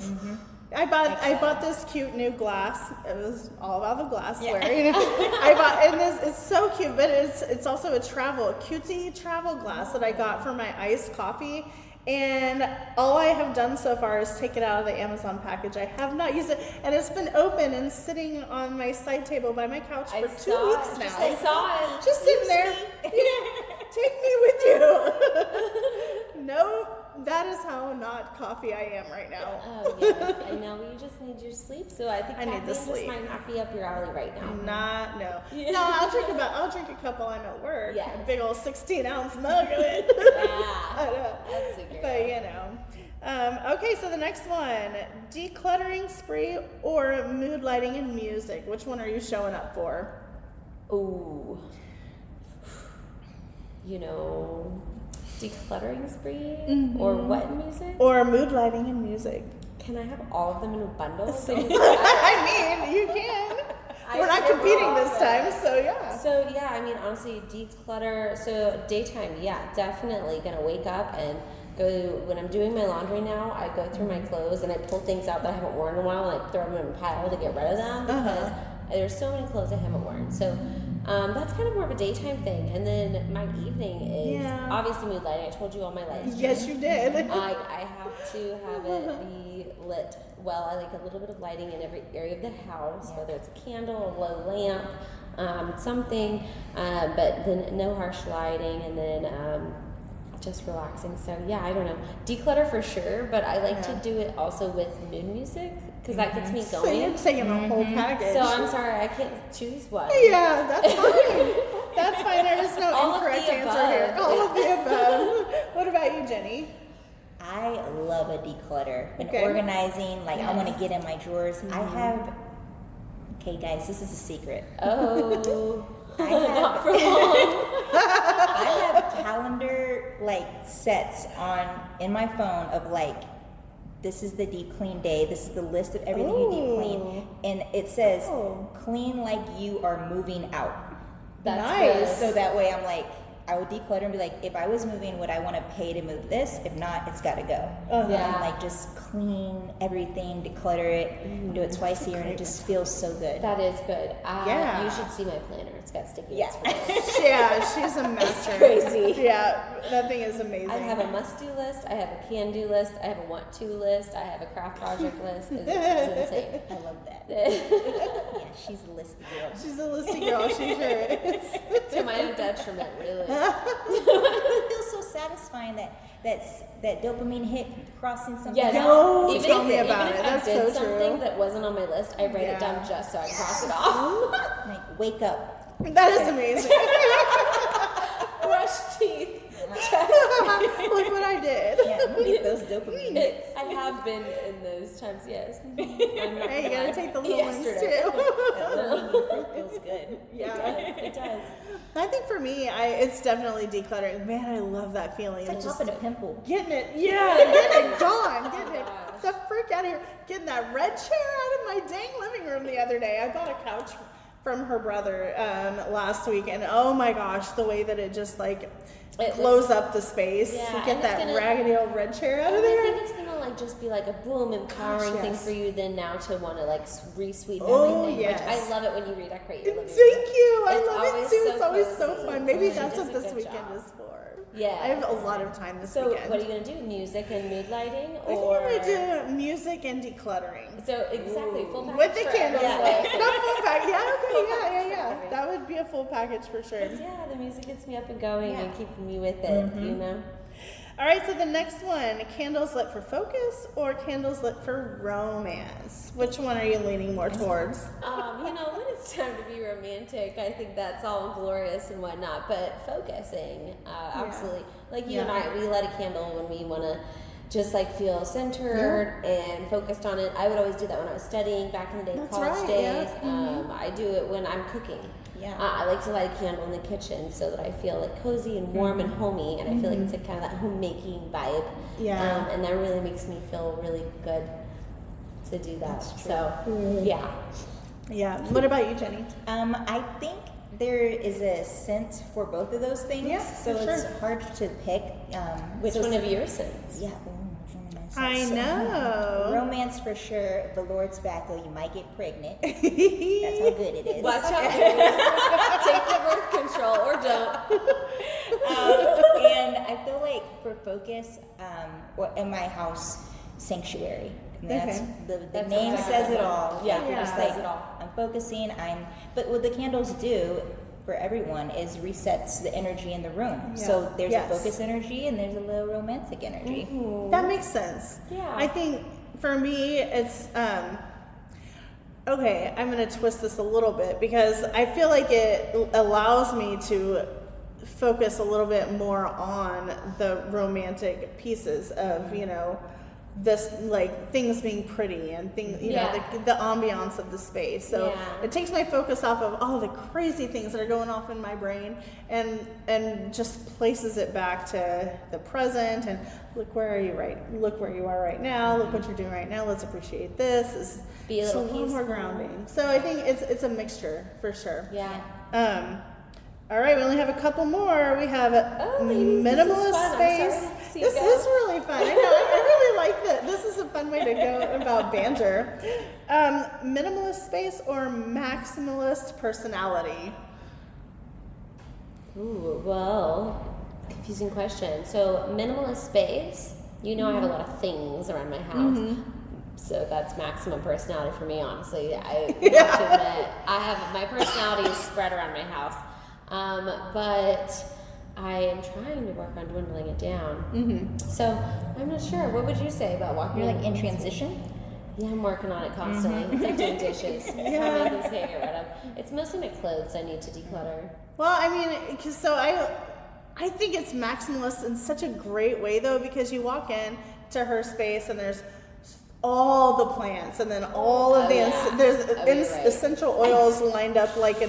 I bought this cute new glass. It was all about the glassware. I bought, and it's so cute, but it's also a cutesy travel glass that I got for my iced coffee. And all I have done so far is take it out of the Amazon package. I have not used it, and it's been open and sitting on my side table by my couch for 2 weeks now. I saw it. Just sitting there. Take me with you. No, that is how not coffee I am right now. Oh yes, I know. You just need your sleep. So I think I need the caffeine just sleep. might not be up your alley right now. No. Yeah. No, I'll drink a cup while I'm at work. Yes. A big old 16-ounce mug of it. I know. That's a good But okay, so the next one, decluttering spree or mood lighting and music. Which one are you showing up for? Ooh. Decluttering spree or what music? Or mood lighting and music. Can I have all of them in a bundle? I mean, honestly declutter. So daytime, yeah, definitely gonna wake up and go. When I'm doing my laundry now, I go through my clothes and I pull things out that I haven't worn in a while and I throw them in a pile to get rid of them because there's so many clothes I haven't worn. So that's kind of more of a daytime thing. And then my evening is obviously mood lighting. I told you all my lights. Yes, you did. I have to have it be lit well. I like a little bit of lighting in every area of the house, whether it's a candle, a low lamp, something, but then no harsh lighting, and then just relaxing. So yeah, I don't know, declutter for sure, but I like to do it also with mood music because that gets me going. So you're taking the whole package. So I'm sorry, I can't choose one. Yeah, that's fine. That's fine. There is no All of the incorrect answer above. here. All of the above. What about you, Jenny? I love a declutter and Okay. organizing. Like I want to get in my drawers. I have. Okay, guys, this is a secret. Oh, I have, not for long. I have calendar like sets in my phone of like, this is the deep clean day. This is the list of everything you deep clean, and it says clean like you are moving out. That's Nice. good. So that way I'm like, I would declutter and be like, if I was moving, would I want to pay to move this? If not, it's got to go. Yeah. And like just clean everything, declutter it, do it twice a year, and it just feels so good. That is good. Yeah. You should see my planner. It's got sticky Yeah. notes for days. Yeah, she's a master. crazy. Yeah, that thing is amazing. I have a must-do list. I have a can-do list. I have a want-to list. I have a craft project list. It's insane. I love that. Yeah, she's a listy girl. She's a listy girl. She sure is. To my own detriment, really. It feels so satisfying that dopamine hit crossing something Yes. out. Oh, even tell if, me even about if it. I That's did so something true. that wasn't on my list, I write it down just so I cross it off. Like, wake up. That is amazing. Brush teeth. Look what I did. Yeah, I'm gonna get those dopamine hits. I have been in those times, yes. Hey, you gotta take the little ones Yesterday. too. That low-hanging fruit feels good. Yeah. It does. I think for me, it's definitely decluttering. Man, I love that feeling. It's like Just popping a pimple. getting it, getting it gone, getting it gosh. the frick out of here. Getting that red chair out of my dang living room the other day. I bought a couch from her brother last week, and oh my gosh, the way that it just like blows up the space Yeah, to and get it's that gonna- raggedy old red chair out of I there. think it's gonna like just be like a boom empowering Gosh, thing yes. for you then now to want to like re-sweep Oh, everything. yes. Which I love it when you redecorate your living room. Thank you. I It's love it always too. so It's always so cozy. fun. Maybe She that's does what a this good weekend job. is for. Yeah. I have a lot of time this So weekend. what are you gonna do? Music and mood lighting, I think or I'm gonna do music and decluttering. so exactly full package With the for candles everyone. lit. Not full package. Yeah, okay, Full yeah. package for everyone. That would be a full package for sure. Yeah, the music gets me up and going Yeah. and keeping me with it. You know. All right, so the next one, candles lit for focus or candles lit for romance? Which one are you leaning more towards? You know, when it's time to be romantic, I think that's all glorious and whatnot. But focusing, absolutely. Like you and I, we light a candle when we want to just like feel centered and focused on it. I would always do that when I was studying back in the day, That's college right, days. yeah. I do it when I'm cooking. Yeah. I like to light a candle in the kitchen so that I feel like cozy and warm and homey, and I feel like it's like kind of that homemaking vibe. Yeah. And that really makes me feel really good to do that. That's true. So, yeah. Yeah. What about you, Jenny? I think there is a scent for both of those things. Yeah, so for it's sure. hard to pick. Which so one of your scents? Yeah. Romance. I So, know. romance for sure. The Lord's back, though, you might get pregnant. That's how good it is. Watch out. Take the birth control or don't. And I feel like for focus, in my house, sanctuary. And that's Okay. the That's name exactly says it what- all. yeah, Like, you're yeah. just says like, it all. I'm focusing. But what the candles do for everyone is resets the energy in the room. Yeah. So there's Yes. a focus energy and there's a little romantic energy. That makes sense. Yeah. I think for me, it's okay. I'm gonna twist this a little bit because I feel like it allows me to focus a little bit more on the romantic pieces of this, like things being pretty and things, the ambiance of the space. So Yeah. it takes my focus off of all the crazy things that are going off in my brain and just places it back to the present and look where you are right now. Look what you're doing right now. Let's appreciate this. It's Be a just little more peaceful. grounding. So I think it's a mixture for sure. Yeah. All right, we only have a couple more. We have ladies, minimalist this is fun. space. I'm sorry to see This you go. is really fun. I know. I really like that. This is a fun way to go about banter. Minimalist space or maximalist personality? Ooh, well, confusing question. So minimalist space, I have a lot of things around my house. So that's maximum personality for me, honestly. I have to admit, my personality is spread around my house. But I am trying to work on dwindling it down. So I'm not sure. What would you say about walking? You're like in transition? Yeah, I'm working on it constantly. It's like doing dishes. How many things can I get rid of? It's mostly my clothes I need to declutter. Well, I mean, I think it's maximalist in such a great way though, because you walk in to her space and there's all the plants and then all of essential oils lined up like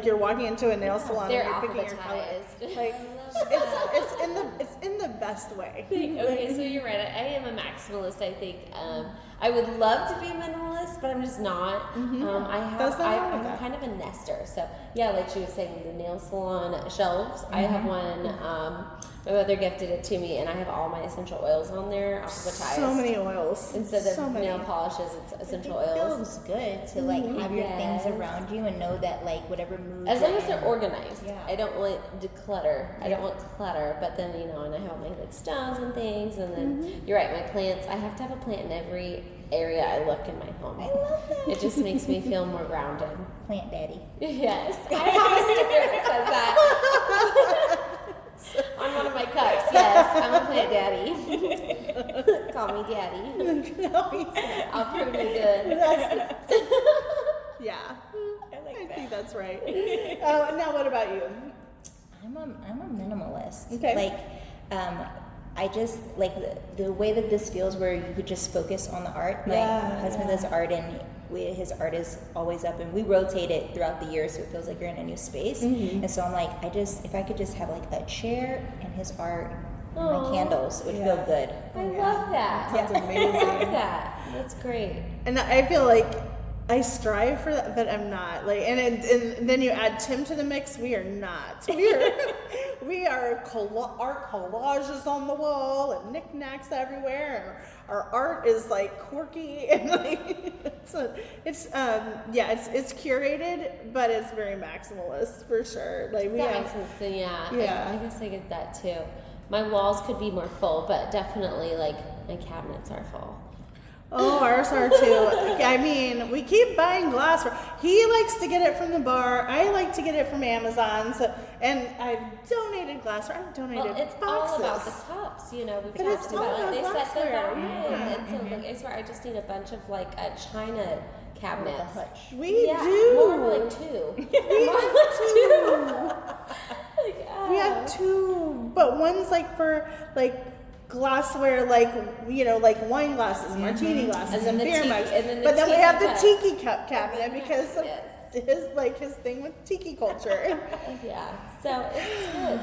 you're walking into a nail salon They're and you're picking your color. alphabetized. Like it's in the best way. Okay, so you're right. I am a maximalist. I think I would love to be minimalist, but I'm just not. I'm kind of a nester. So yeah, like she was saying, the nail salon shelves. I have one. My mother gifted it to me, and I have all my essential oils on there, alphabetized. So many oils. Instead of nail polishes, it's essential oils. It feels good to like have your things around you and know that like whatever mood. As long as they're organized. Yeah. I don't want declutter. I don't want clutter. But then and I have my like stones and things, and then you're right, my plants. I have to have a plant in every area I look in my home. I love that. It just makes me feel more grounded. Plant daddy. Yes, I have a sticker that says that. On one of my cups, yes. I'm a plant daddy. Call me daddy. I'll prove you good. Yeah. I that. think that's right. Now what about you? I'm a minimalist. Okay. Like, I just like the way that this feels, where you could just focus on the art. My husband does art, and his art is always up, and we rotate it throughout the year, so it feels like you're in a new space. And so I'm like, if I could just have like a chair and his art and my candles, it would feel good. I love that. That's amazing. I love that. That's great. And I feel like I strive for that, but I'm not. Like, and then you add Tim to the mix. We are not. We are our collages on the wall and knickknacks everywhere. And our art is like quirky and like it's curated, but it's very maximalist for sure. Like That makes sense. So yeah. I guess I get that too. My walls could be more full, but definitely like my cabinets are full. Oh, ours are too. I mean, we keep buying glassware. He likes to get it from the bar. I like to get it from Amazon. So, and I've donated glassware. I've donated it's boxes. all about the cups, We've But it's talked all about about it. They set the glassware, vibe. yeah. And so, like, I swear, I just need a bunch of like a china cabinets. With a hutch. We Yeah, do. more like two. We More have like two. Like, We have two, but one's like for like glassware, like wine glasses, martini glasses, and then the beer tiki- mugs. and then the But then we tiki have the cup. tiki cup cabinet because of Yes. his thing with tiki culture. Yeah, so it's good.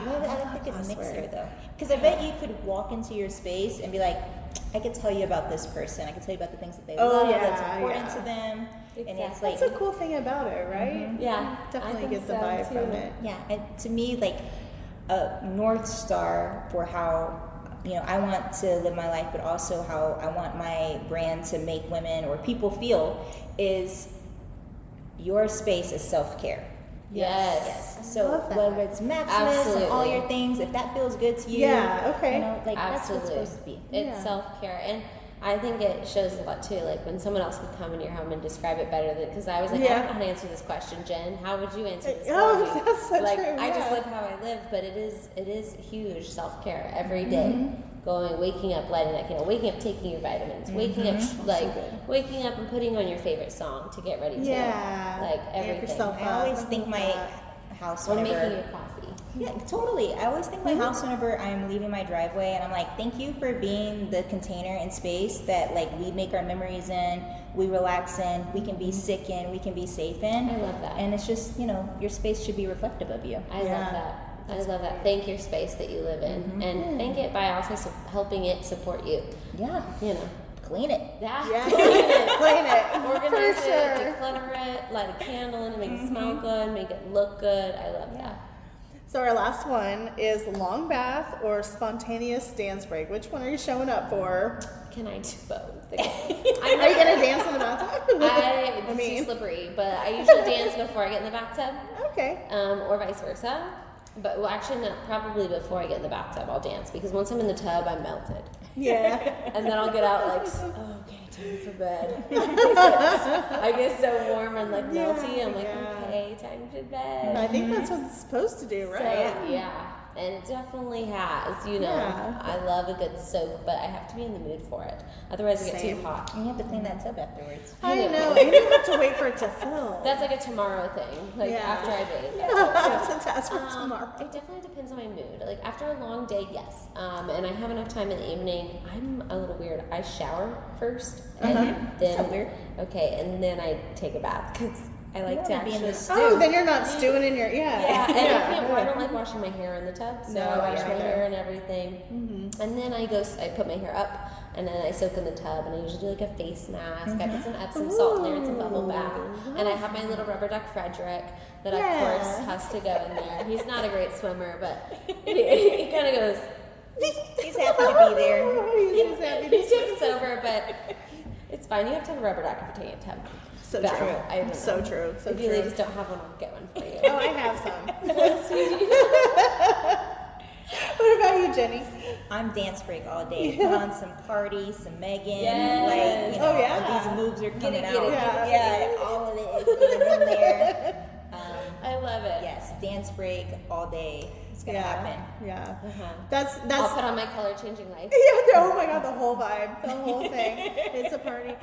Well, I like the mixer though, because I bet you could walk into your space and be like, I could tell you about this person. I could tell you about the things that they love, that's important to them, and it's like That's a cool thing about it, right? Yeah, Definitely I get the think so, vibe too. from it. yeah. And to me, like a North Star for how I want to live my life, but also how I want my brand to make women or people feel is your space is self-care. Yes. So love that. whether it's maximalist and all your things, if that feels good to you, okay. like that's what Absolutely. it's supposed to be. It's self-care, and I think it shows a lot too. Like when someone else could come in your home and describe it better than, because I was like, I don't know how to answer this question, Jen. How would you answer this? Oh, that's so like true. I just yeah. live how I live, but it is huge self-care every day. Waking up, lighting that candle, waking up, taking your vitamins, waking up, waking up and putting on your favorite song to get ready to, like everything. yourself I always think my house Or whenever making your coffee. Yeah, totally. I always think my house whenever I'm leaving my driveway, and I'm like, thank you for being the container and space that like we make our memories in, we relax in, we can be sick in, we can be safe in. I love that. And it's just, your space should be reflective of you. I love that. I love that. Thank your space that you live in, and thank it by also helping it support you. Yeah. Clean it. Yeah. Clean it. Organize For it, sure. declutter it, light a candle in it, make it smell good, make it look good. I love that. So our last one is long bath or spontaneous dance break. Which one are you showing up for? Can I do both? Are you gonna dance in the bathtub? It's too slippery, but I usually dance before I get in the bathtub. Okay. Or vice versa. But well, actually, no, probably before I get in the bathtub, I'll dance because once I'm in the tub, I'm melted. Yeah. And then I'll get out like, oh, okay, time for bed. I get so warm and like melty. I'm like, okay, time to bed. I think that's what it's supposed to do, right? So, yeah. And it definitely has, you know. Yeah. I love a good soak, but I have to be in the mood for it. Otherwise, I get too hot. And you have to clean that tub afterwards. I know. And you have to wait for it to fill. That's like a tomorrow thing. Like after I bathe. That's a task for tomorrow. It definitely depends on my mood. Like after a long day, yes. And I have enough time in the evening. I'm a little weird. I shower first, and then So weird. Okay, and then I take a bath because I like to be in actually. the stew. Oh, then you're not stewing in your I don't like washing my hair in the tub, so No, I wash yeah, my either. hair and everything, and then I put my hair up, and then I soak in the tub, and I usually do like a face mask. I put some Epsom salt in there and some bubble bath, and I have my little rubber duck Frederick that of course has to go in there. He's not a great swimmer, but he kind of goes. He's happy to be there. He's happy to He takes over, but it's fine. You have to have a rubber duck if you take a tub. So But true. I don't So know. true. So If you true. ladies don't have one, I'll get one for you. Oh, I have some. What about you, Jenny? I'm dance break all day. Put on some Cardi, some Megan. Yes. Like, you know, Oh, yeah. these moves are coming it, out. get it, get it. All of it is getting in there. I love it. Yes, dance break all day. It's gonna happen. Yeah. Uh-huh. That's I'll put on my color changing lights. Yeah, oh my god, the whole vibe, the whole thing. It's a party.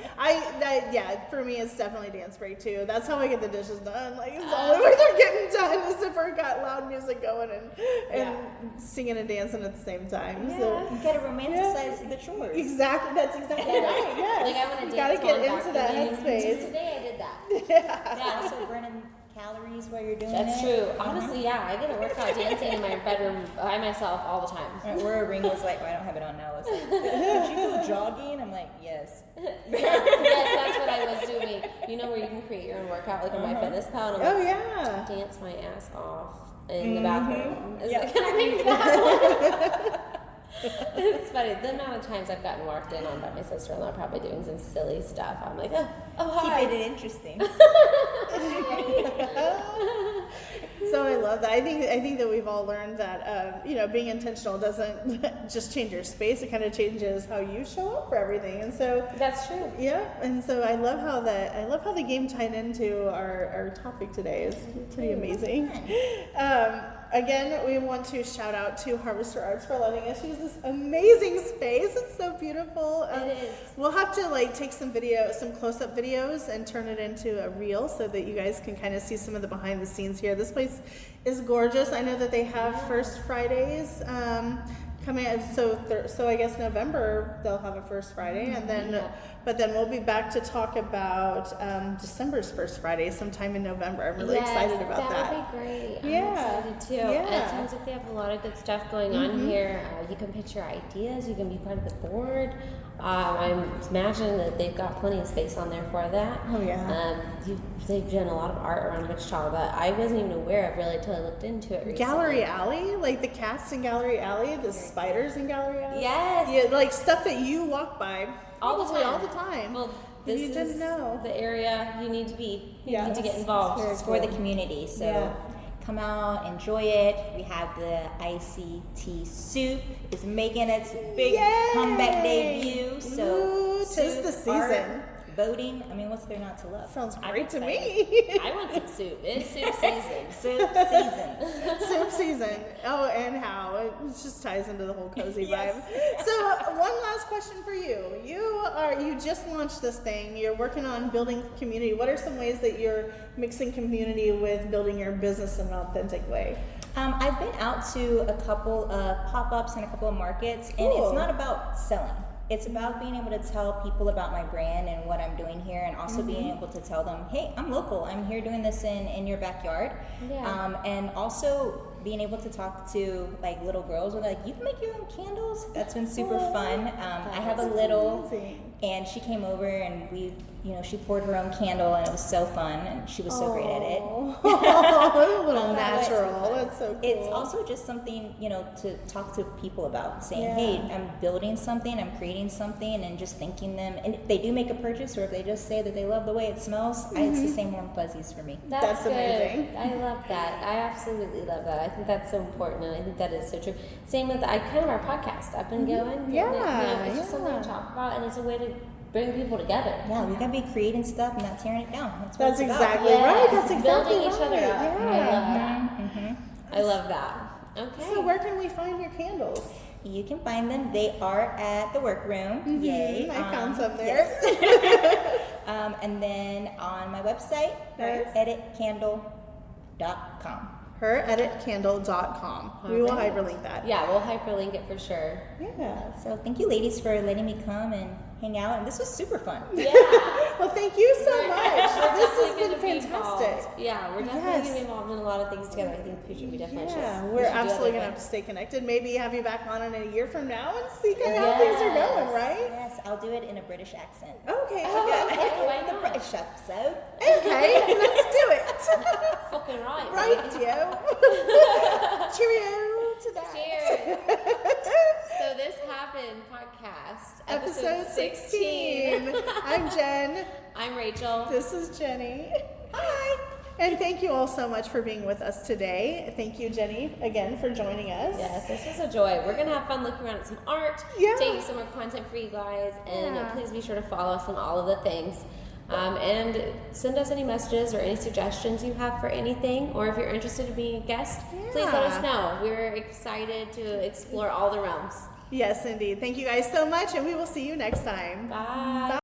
For me, it's definitely dance break too. That's how I get the dishes done. Like, it's the only way they're getting done is if we've got loud music going and singing and dancing at the same time. Yeah, So, you gotta romanticize the chores. exactly, that's exactly right. Yes. Like I want to You dance. gotta get on into that balcony. Just headspace. today I did that. Yeah. Also burning calories while you're doing That's it. true. Honestly, yeah, I get a workout dancing in my bedroom by myself all the time. Right, where a ring was like, well, I don't have it on now. It's like, did you go jogging? I'm like, yes. Yes, that's what I was doing. You know where you can create your own workout, like on my fitness pal. And I'm Oh like, yeah. dance my ass off in the bathroom. Is Yeah. it gonna make that? It's funny. The amount of times I've gotten walked in on by my sister-in-law probably doing some silly stuff. I'm like, oh hi. Keep it interesting. So I love that. I think that we've all learned that being intentional doesn't just change your space. It kind of changes how you show up for everything. And so That's true. yeah, and so I love how the game tied into our topic today. It's pretty amazing. Again, we want to shout out to Harvester Arts for letting us use this amazing space. It's so beautiful. It is. We'll have to take some close-up videos and turn it into a reel so that you guys can kind of see some of the behind the scenes here. This place is gorgeous. I know that they have First Fridays coming out, so I guess November they'll have a First Friday, and then but then we'll be back to talk about December's First Friday sometime in November. I'm really excited about that. That would be great. Yeah. I'm excited too. Yeah. It sounds like they have a lot of good stuff going on here. You can pitch your ideas. You can be part of the board. I imagine that they've got plenty of space on there for that. Oh, yeah. They've done a lot of art around Wichita that I wasn't even aware of really until I looked into it recently. Gallery Alley, like the cats in Gallery Alley, the spiders in Gallery Alley. Yes. Yeah, like stuff that you walk by All the probably time. all the time. Well, and this you didn't is know. the area you need to be. You Yes. need to get involved. It's for the community. So Yeah. come out, enjoy it. We have the ICT soup. It's making its big Yay! comeback debut. So Ooh, 'tis soup, the season. art, voting. I mean, what's there not to love? Sounds I'm great to excited. me. I want some soup. It's soup season. Soup season. Soup season. Oh, and how it just ties into the whole cozy Yes. vibe. So, one last question for you. You just launched this thing. You're working on building community. What are some ways that you're mixing community with building your business in an authentic way? I've been out to a couple of pop-ups and a couple of markets, and Cool. it's not about selling. It's about being able to tell people about my brand and what I'm doing here, and also being able to tell them, hey, I'm local. I'm here doing this in your backyard. Yeah. And also being able to talk to little girls who are like, you can make your own candles. That's been super fun. I have a little amazing. And she came over and she poured her own candle, and it was so fun, and she was so great at it. Oh, a little natural. That's so cool. It's also just something, to talk to people about, saying, hey, I'm building something, I'm creating something, and just thanking them. And if they do make a purchase, or if they just say that they love the way it smells, it's the same warm fuzzies for me. That's good. Amazing. I love that. I absolutely love that. I think that's so important, and I think that is so true. Same with our podcast. I've been going. It's just something to talk about, and it's a way to bring people together. Yeah, we gotta be creating stuff and not tearing it down. That's That's it's exactly about. right. That's exactly building each other up. Yeah. I love that. I love that. Okay. So where can we find your candles? You can find them. They are at the workroom. Yay. I found some there. Yes. And then on my website, Nice. editcandle.com. hereditcandle.com. We will hyperlink that. Yeah, we'll hyperlink it for sure. Yeah. So thank you, ladies, for letting me come and hang out. And this was super fun. Yeah. Well, thank you so much. This has definitely been gonna be fantastic. involved. Yeah, we're definitely going to be involved in a lot of things together. I think we should definitely We're absolutely going to have to stay connected. Maybe have you back on in a year from now and see kind of how things are going, right? Yes, I'll do it in a British accent. Okay. Why The not? British episode. Okay, let's do it. Fucking right. Right, yo. Cheerio to that. Cheers. So this happened podcast, Episode 16. I'm Jen. I'm Rachel. This is Jenny. Hi. And thank you all so much for being with us today. Thank you, Jenny, again for joining us. Yes, this was a joy. We're going to have fun looking around at some art, taking some more content for you guys, and please be sure to follow us on all of the things. And send us any messages or any suggestions you have for anything, or if you're interested in being a guest, please let us know. We're excited to explore all the realms. Yes, indeed. Thank you guys so much, and we will see you next time. Bye. Bye.